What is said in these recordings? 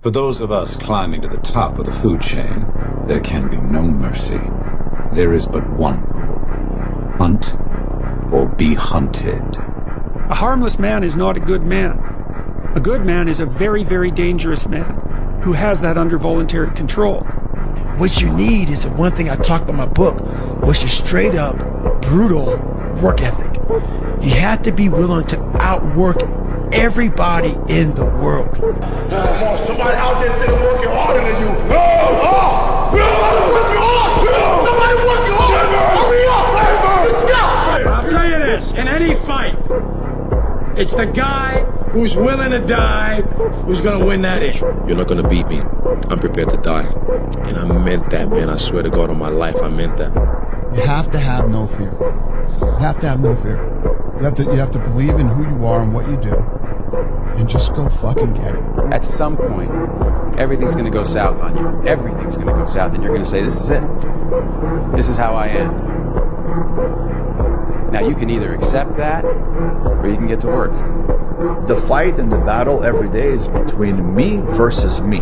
For those of us climbing to the top of the food chain, there can be no mercy. There is but one rule. Hunt or be hunted. A harmless man is not a good man. A good man is a very, very dangerous man who has that under voluntary control. What you need is the one thing I talk about in my book, which is straight up, brutal work ethic. You have to be willing to outwork everybody in the world. Come on, somebody out there sitting working harder than you. Somebody working harder. Hurry up, let's go. I'll tell you this, in any fight, it's the guy who's willing to die who's gonna win that issue. You're not gonna beat me. I'm prepared to die. And I meant that, man. I swear to God on my life, I meant that. You have to have no fear. You have to have no fear. You have to believe in who you are and what you do. And just go fucking get it. At some point, everything's gonna go south on you. Everything's gonna go south, and you're gonna say, this is it. This is how I end. Now you can either accept that, or you can get to work. The fight and the battle every day is between me versus me.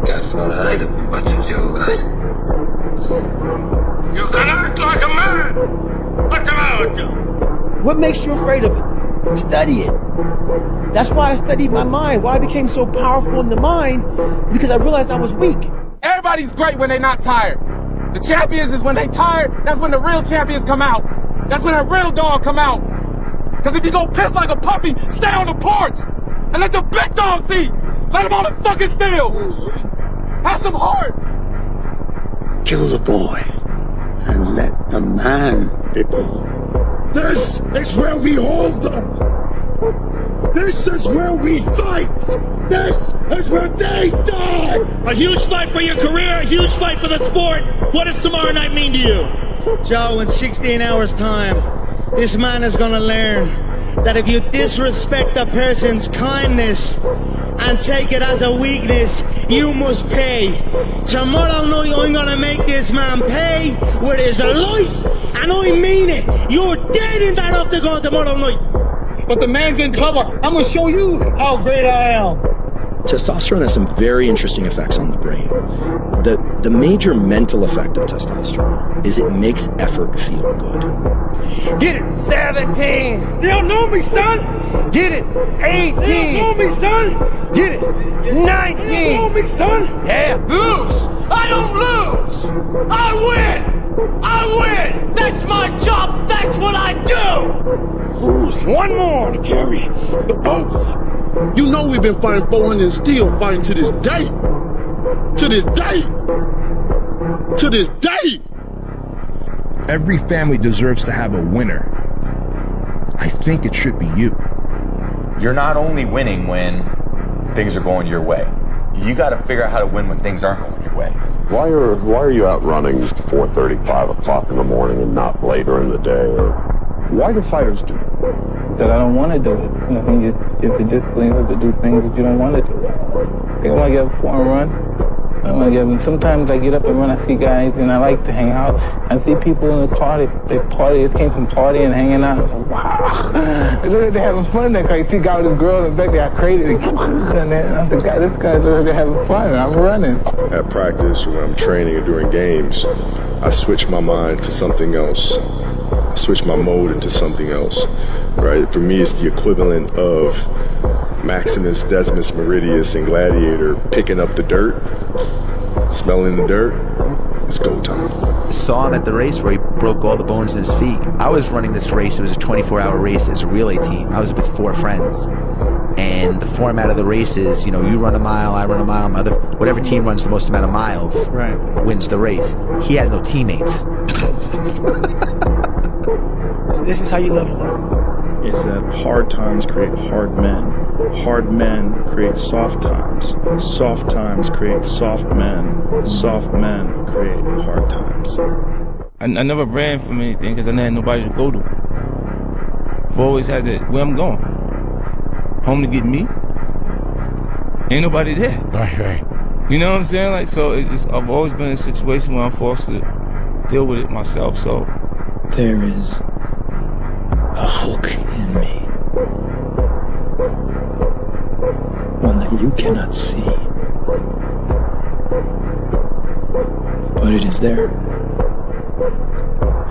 That's what I want to do, guys. You can act like a man. What's the matter with you? What makes you afraid of it? Study it. That's why I studied my mind. Why I became so powerful in the mind, because I realized I was weak. Everybody's great when they're not tired. The champions is when they tired, that's when the real champions come out. That's when that real dog come out. Because if you go piss like a puppy, stay on the porch and let the big dogs eat. Let them on the fucking field. Have some heart. Kill the boy and let the man be born. This is where we hold them. This is where we fight. This is where they die. A huge fight for your career, a huge fight for the sport. What does tomorrow night mean to you? Joe, in 16 hours time, this man is gonna learn that if you disrespect a person's kindness and take it as a weakness, you must pay. Tomorrow night I'm gonna make this man pay with his life, and I mean it. You're dead in that octagon tomorrow night. But the man's in trouble. I'm gonna show you how great I am. Testosterone has some very interesting effects on the brain. The major mental effect of testosterone is it makes effort feel good. Get it, 17. They don't know me, son. Get it, 18. They don't know me, son. Get it, 19. They don't know me, son. Yeah, lose. I don't lose. I win. I win. That's my job. That's what I do. Who's one more to carry the boats? You know we've been fighting 400 and still fighting to this day. To this day. To this day. Every family deserves to have a winner. I think it should be you. You're not only winning when things are going your way. You got to figure out how to win when things aren't going your way. Why are you out running 4:30, 5 o'clock in the morning and not later in the day? Or why do fighters do it? That I don't want to do it. You know, you have to discipline to do things that you don't want to do. I want to get up before I run. Sometimes I get up and run, I see guys, and I like to hang out. I see people in the car, they party, they came from partying and hanging out. I'm like, wow. They're having fun. I see guys with girls in the back, they are crazy. And I'm like, God, this guy's they're having fun, and I'm running. At practice, when I'm training or during games, I switch my mind to something else. I switch my mode into something else, right? For me, it's the equivalent of Maximus Decimus Meridius in Gladiator picking up the dirt, smelling the dirt. It's go time. I saw him at the race where he broke all the bones in his feet. I was running this race. It was a 24-hour race as a relay team. I was with 4 friends. And the format of the race is, you run a mile, I run a mile, whatever team runs the most amount of miles wins the race. He had no teammates. So this is how you level up. Is that hard times create hard men. Hard men create soft times. Soft times create soft men. Soft men create hard times. I never ran from anything because I never had nobody to go to. I've always had that, where I'm going. Home to get me. Ain't nobody there. Right. You know what I'm saying? I've always been in a situation where I'm forced to deal with it myself, so. There is a Hulk in me. One that you cannot see. but it is there.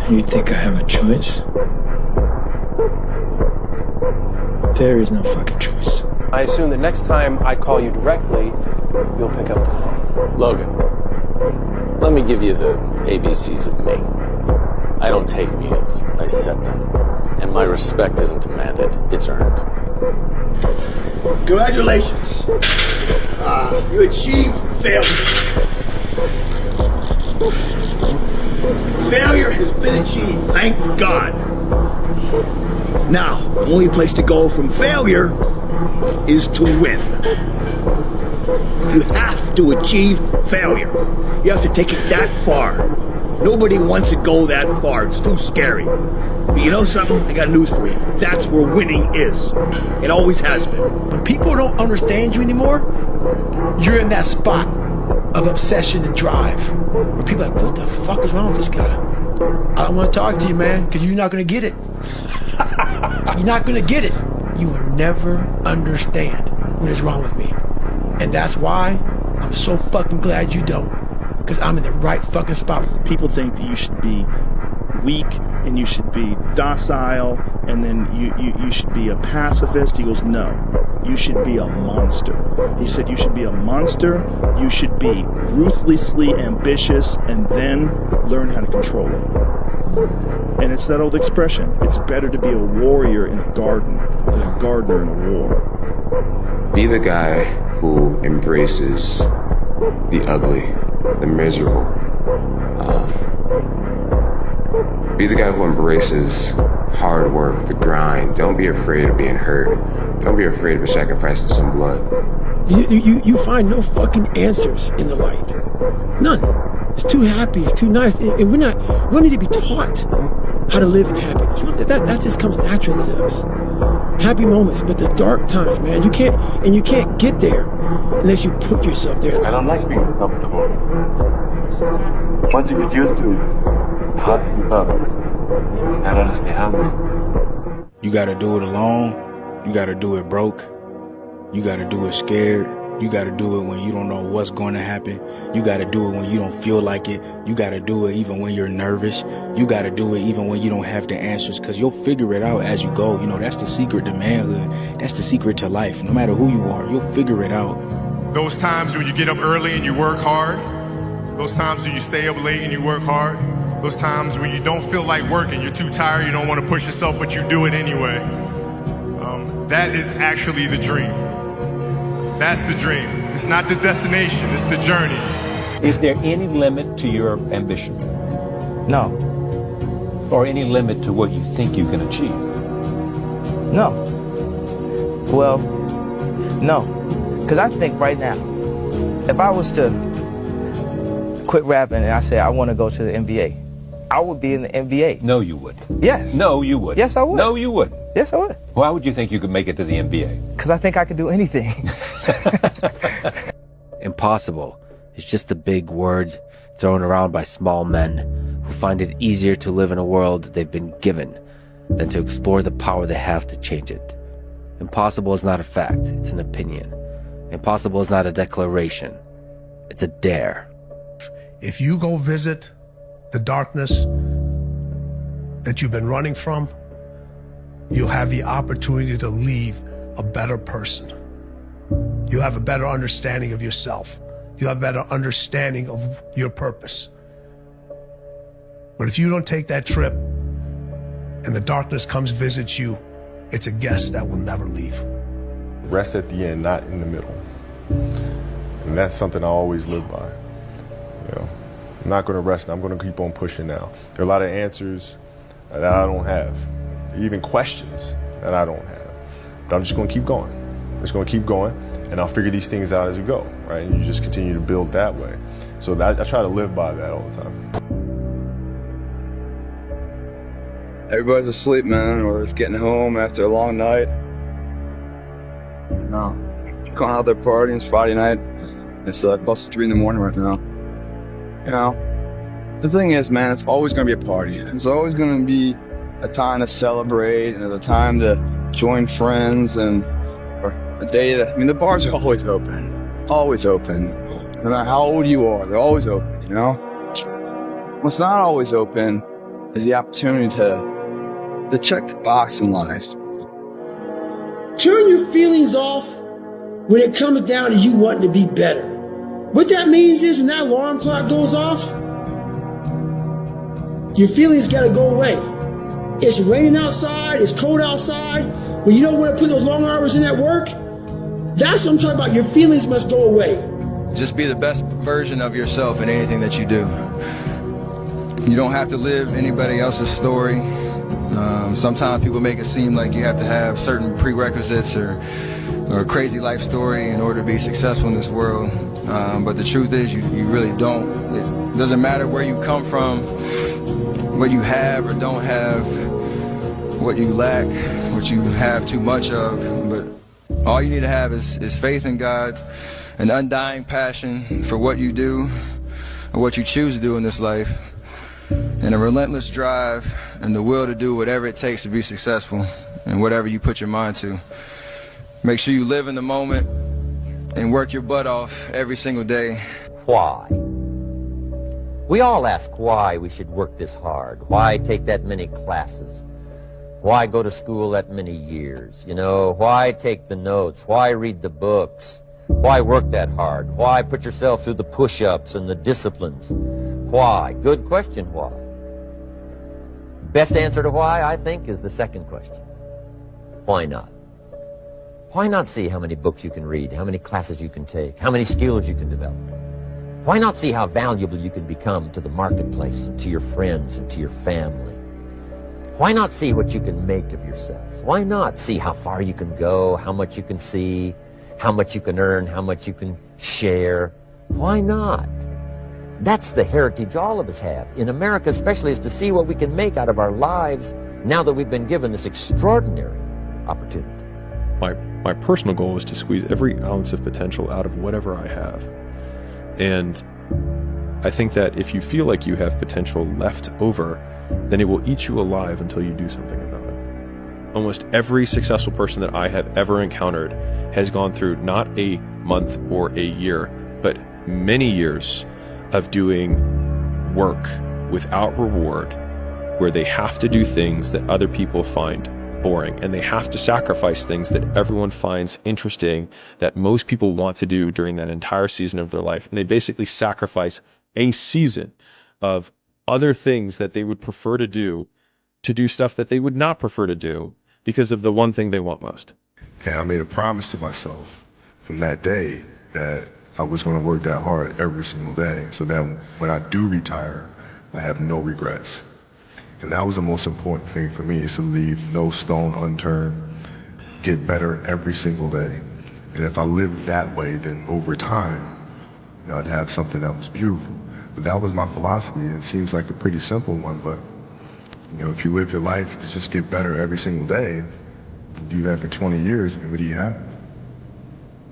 And you think I have a choice? There is no fucking choice. I assume that next time I call you directly, you'll pick up the phone. Logan, let me give you the ABCs of me. I don't take meetings, I set them. And my respect isn't demanded, it's earned. Congratulations. You achieved failure. Failure has been achieved, thank God. Now, the only place to go from failure is to win. You have to achieve failure. You have to take it that far. Nobody wants to go that far. It's too scary. But you know something? I got news for you. That's where winning is. It always has been. When people don't understand you anymore, you're in that spot of obsession and drive. Where people are like, what the fuck is wrong with this guy? I don't want to talk to you, man, because you're not going to get it. You're not going to get it. You will never understand what is wrong with me. And that's why I'm so fucking glad you don't. Because I'm in the right fucking spot. People think that you should be weak and you should be docile and then you should be a pacifist. He goes, no, you should be a monster. He said you should be a monster, you should be ruthlessly ambitious and then learn how to control it. And it's that old expression, it's better to be a warrior in a garden than a gardener in a war. Be the guy who embraces the ugly, the miserable. Be the guy who embraces hard work, the grind. Don't be afraid of being hurt. Don't be afraid of sacrificing some blood. You find no fucking answers in the light. None. It's too happy, it's too nice. And we need to be taught how to live in happiness. That just comes naturally to us. Happy moments, but the dark times, man, you can't get there unless you put yourself there. I don't like being uncomfortable. Once you get used to it, it's hard to keep up. I don't stay hungry. You gotta do it alone. You gotta do it broke. You gotta do it scared. You gotta do it when you don't know what's going to happen. You gotta do it when you don't feel like it. You gotta do it even when you're nervous. You gotta do it even when you don't have the answers, because you'll figure it out as you go. You know, that's the secret to manhood. That's the secret to life. No matter who you are, you'll figure it out. Those times when you get up early and you work hard. Those times when you stay up late and you work hard. Those times when you don't feel like working, you're too tired, you don't want to push yourself, but you do it anyway. That is actually the dream. That's the dream. It's not the destination, it's the journey. Is there any limit to your ambition? No. Or any limit to what you think you can achieve? No. Well, no. Because I think right now, if I was to quit rapping and I say I want to go to the NBA, I would be in the NBA. No, you would. Yes. No, you would. Yes, I would. No, you wouldn't. Yes, I would. Why would you think you could make it to the NBA? Because I think I could do anything. Impossible is just a big word thrown around by small men who find it easier to live in a world they've been given than to explore the power they have to change it. Impossible is not a fact, it's an opinion. Impossible is not a declaration, it's a dare. If you go visit the darkness that you've been running from, you'll have the opportunity to leave a better person. You'll have a better understanding of yourself. You'll have a better understanding of your purpose. But if you don't take that trip and the darkness comes visits you, it's a guest that will never leave. Rest at the end, not in the middle. And that's something I always live by. You know, I'm not going to rest, I'm going to keep on pushing now. There are a lot of answers that I don't have, even questions that I don't have. But I'm just going to keep going. I'm just going to keep going, and I'll figure these things out as we go, right? And you just continue to build that way. So I try to live by that all the time. Everybody's asleep, man, or it's getting home after a long night. No, going out there partying. It's Friday night. It's close to 3 in the morning right now. You know, the thing is, man, it's always going to be a party. It's always going to be a time to celebrate and a time to join friends and a day that, I mean, the bars are always open. Always open. No matter how old you are, they're always open, you know? What's not always open is the opportunity to check the box in life. Turn your feelings off when it comes down to you wanting to be better. What that means is when that alarm clock goes off, your feelings gotta go away. It's raining outside, it's cold outside, when you don't want to put those long hours in at work, that's what I'm talking about. Your feelings must go away. Just be the best version of yourself in anything that you do. You don't have to live anybody else's story. Sometimes people make it seem like you have to have certain prerequisites or a crazy life story in order to be successful in this world. But the truth is you really don't. It doesn't matter where you come from, what you have or don't have, what you lack, what you have too much of. But all you need to have is faith in God, an undying passion for what you do or what you choose to do in this life, and a relentless drive and the will to do whatever it takes to be successful and whatever you put your mind to. Make sure you live in the moment and work your butt off every single day. Why? We all ask why we should work this hard. Why take that many classes? Why go to school that many years? You know, why take the notes? Why read the books? Why work that hard? Why put yourself through the push-ups and the disciplines? Why? Good question, why? Best answer to why, I think, is the second question. Why not? Why not see how many books you can read, how many classes you can take, how many skills you can develop? Why not see how valuable you can become to the marketplace and to your friends and to your family? Why not see what you can make of yourself? Why not see how far you can go, how much you can see, how much you can earn, how much you can share? Why not? That's the heritage all of us have, in America especially, is to see what we can make out of our lives now that we've been given this extraordinary opportunity. My personal goal is to squeeze every ounce of potential out of whatever I have. And I think that if you feel like you have potential left over, then it will eat you alive until you do something about it. Almost every successful person that I have ever encountered has gone through not a month or a year, but many years of doing work without reward, where they have to do things that other people find boring, and they have to sacrifice things that everyone finds interesting, that most people want to do during that entire season of their life. And they basically sacrifice a season of other things that they would prefer to do stuff that they would not prefer to do because of the one thing they want most. And I made a promise to myself from that day that I was going to work that hard every single day, so that when I do retire, I have no regrets. And that was the most important thing for me, is to leave no stone unturned, get better every single day. And if I lived that way, then over time, I'd have something that was beautiful. But that was my philosophy. It seems like a pretty simple one, but if you live your life to just get better every single day, do that for 20 years, what do you have?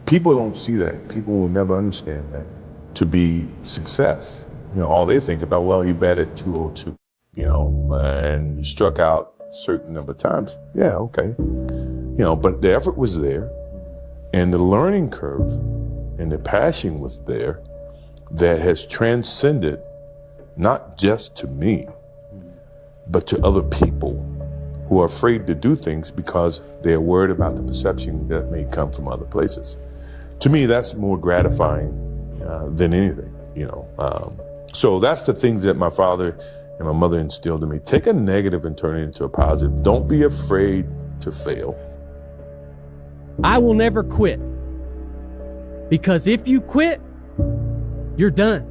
People don't see that. People will never understand that. To be success, all they think about, well, you batted 202, and you struck out a certain number of times. Yeah, okay. But the effort was there, and the learning curve and the passion was there that has transcended not just to me, but to other people who are afraid to do things because they're worried about the perception that may come from other places. To me, that's more gratifying than anything, So that's the things that my father and my mother instilled in me. Take a negative and turn it into a positive. Don't be afraid to fail. I will never quit. Because if you quit, you're done.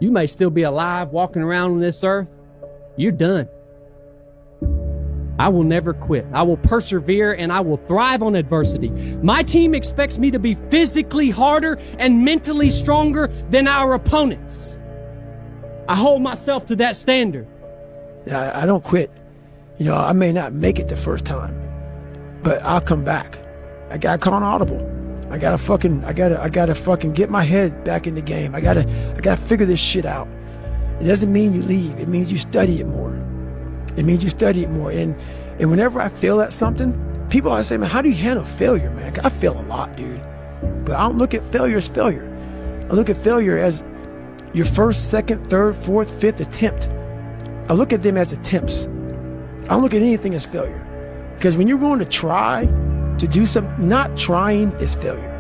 You may still be alive walking around on this earth. You're done. I will never quit. I will persevere and I will thrive on adversity. My team expects me to be physically harder and mentally stronger than our opponents. I hold myself to that standard. I don't quit. I may not make it the first time, but I'll come back. I gotta call an audible. I gotta fucking get my head back in the game. I gotta figure this shit out. It doesn't mean you leave. It means you study it more. And whenever I fail at something, people always say, man, how do you handle failure, man? I fail a lot, dude. But I don't look at failure as failure. I look at failure as your first, second, third, fourth, fifth attempt. I look at them as attempts. I don't look at anything as failure. Because when you're going to try to do something, not trying is failure.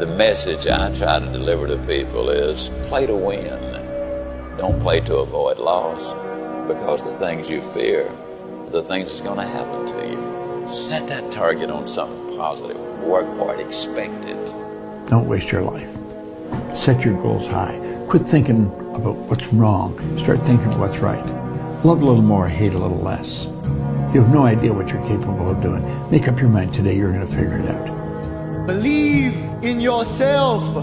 The message I try to deliver to people is play to win. Don't play to avoid loss, because the things you fear are the things that's going to happen to you. Set that target on something positive. Work for it. Expect it. Don't waste your life. Set your goals high. Quit thinking about what's wrong. Start thinking what's right. Love a little more, hate a little less. You have no idea what you're capable of doing. Make up your mind today, you're going to figure it out. Believe in yourself.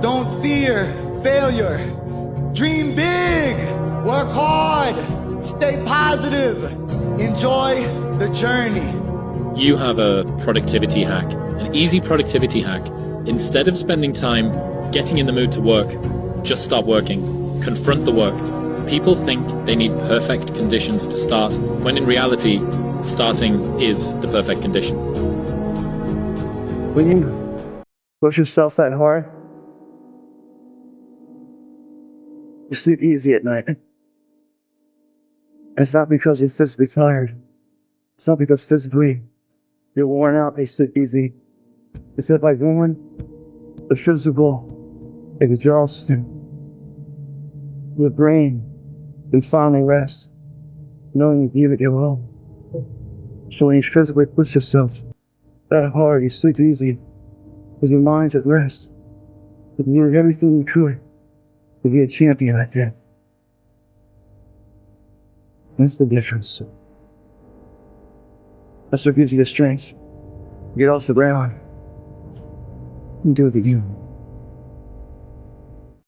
Don't fear failure. Dream big. Work hard. Stay positive. Enjoy the journey. You have a productivity hack, an easy productivity hack. Instead of spending time getting in the mood to work, just start working. Confront the work. People think they need perfect conditions to start, when in reality, starting is the perfect condition. When you push yourself that hard, you sleep easy at night. It's not because you're physically tired. It's not because physically you're worn out, they sleep easy. It's that by going the physical exhaustion, your brain can finally rest, knowing you give it your all. So when you physically push yourself that hard, you sleep easy, because your mind's at rest. You can do everything you could to be a champion like that. That's the difference. That's what gives you the strength. Get off the ground and do it again.